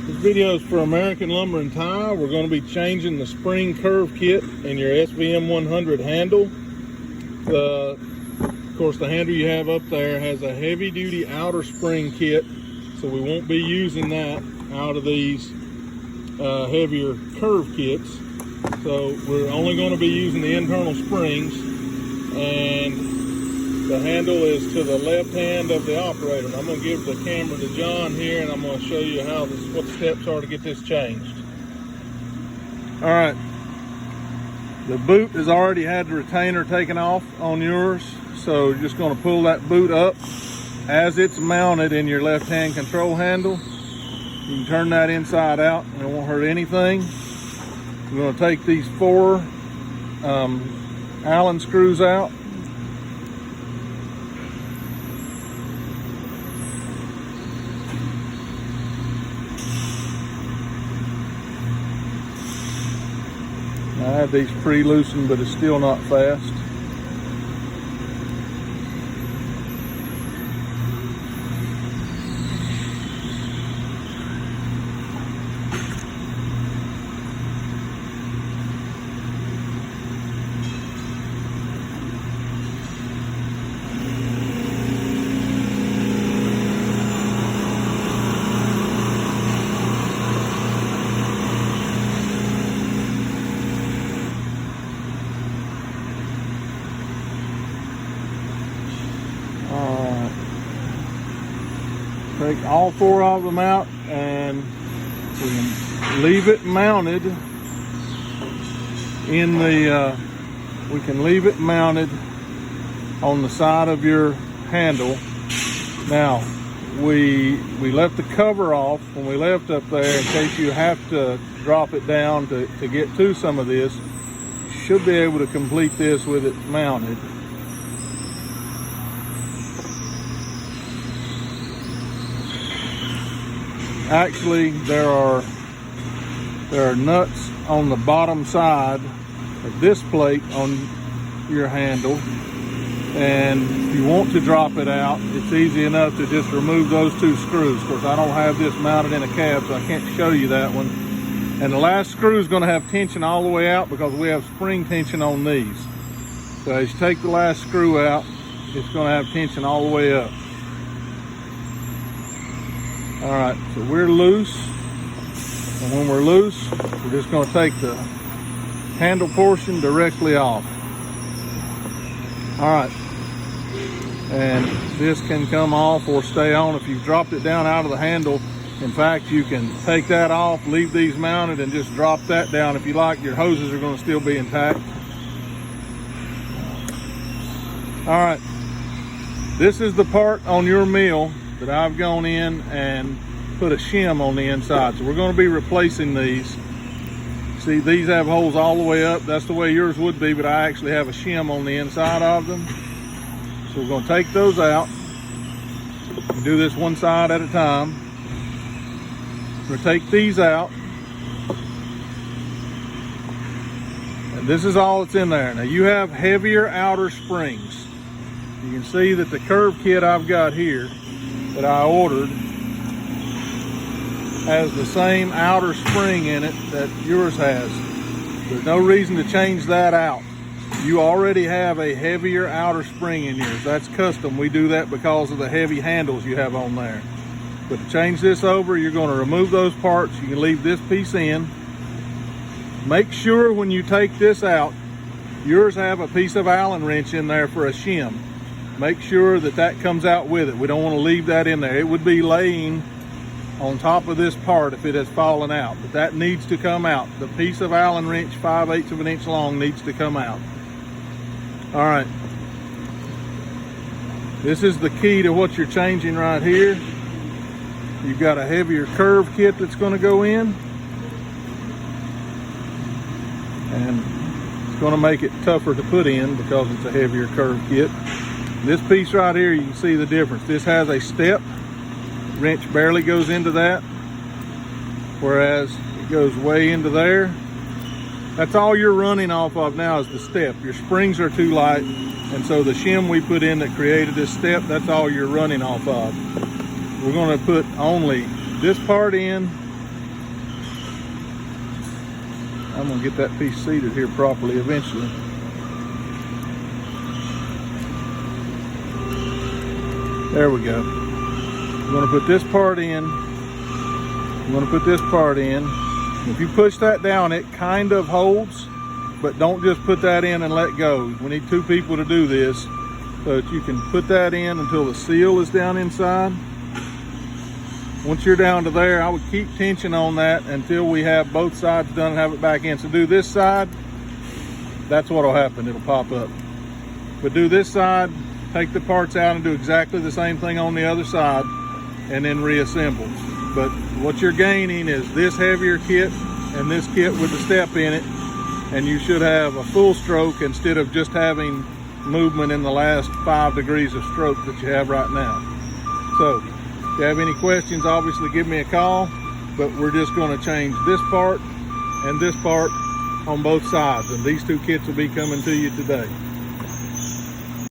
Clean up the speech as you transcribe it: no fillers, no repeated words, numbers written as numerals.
This video is for American Lumber and Tile. We're going to be changing the spring curve kit in your SVM 100 handle. Of course, the handle you have up there has a heavy duty outer spring kit, so we won't be using that out of these heavier curve kits. So we're only going to be using the internal springs, and the handle is to the left hand of the operator. And I'm going to give the camera to John here, and I'm going to show you what the steps are to get this changed. All right, the boot has already had the retainer taken off on yours, so you're just going to pull that boot up as it's mounted in your left hand control handle. You can turn that inside out and it won't hurt anything. We're going to take these 4 Allen screws out. I have these pre-loosened, but it's still not fast. Take all 4 of them out, and we can leave it mounted in the we can leave it mounted on the side of your handle. Now we left the cover off when we left up there in case you have to drop it down to get to some of this. You should be able to complete this with it mounted. Actually, there are nuts on the bottom side of this plate on your handle, and if you want to drop it out, it's easy enough to just remove those 2 screws. Of course, I don't have this mounted in a cab, so I can't show you that one. And the last screw is going to have tension all the way out because we have spring tension on these. So as you take the last screw out, it's going to have tension all the way up. All right, so we're loose, and when we're loose, we're just going to take the handle portion directly off. All right, and this can come off or stay on if you've dropped it down out of the handle. In fact, you can take that off, leave these mounted, and just drop that down if you like. Your hoses are going to still be intact. All right, this is the part on your mill that I've gone in and put a shim on the inside. So we're going to be replacing these. See, these have holes all the way up. That's the way yours would be, but I actually have a shim on the inside of them. So we're going to take those out. We'll do this one side at a time. We'll take these out. And this is all that's in there. Now you have heavier outer springs. You can see that the curve kit I've got here that I ordered has the same outer spring in it that yours has. There's no reason to change that out. You already have a heavier outer spring in yours. That's custom. We do that because of the heavy handles you have on there. But to change this over, you're going to remove those parts. You can leave this piece in. Make sure when you take this out, yours have a piece of Allen wrench in there for a shim. Make sure that that comes out with it. We don't want to leave that in there. It would be laying on top of this part if it has fallen out, but that needs to come out. The piece of Allen wrench, 5/8 of an inch long, needs to come out. All right. This is the key to what you're changing right here. You've got a heavier curve kit that's going to go in, and it's going to make it tougher to put in because it's a heavier curve kit. This piece right here, you can see the difference. This has a step. Wrench barely goes into that, whereas it goes way into there. That's all you're running off of now is the step. Your springs are too light, and so the shim we put in that created this step, that's all you're running off of. We're going to put only this part in I'm gonna get that piece seated here properly eventually. There we go. I'm gonna put this part in. I'm gonna put this part in. If you push that down, it kind of holds, but don't just put that in and let go. We need 2 people to do this so that you can put that in until the seal is down inside. Once you're down to there, I would keep tension on that until we have both sides done and have it back in. So do this side, that's what'll happen, it'll pop up. But do this side, take the parts out and do exactly the same thing on the other side and then reassemble. But what you're gaining is this heavier kit and this kit with the step in it, and you should have a full stroke instead of just having movement in the last 5 degrees of stroke that you have right now. So if you have any questions, obviously give me a call, but we're just going to change this part and this part on both sides, and these 2 kits will be coming to you today.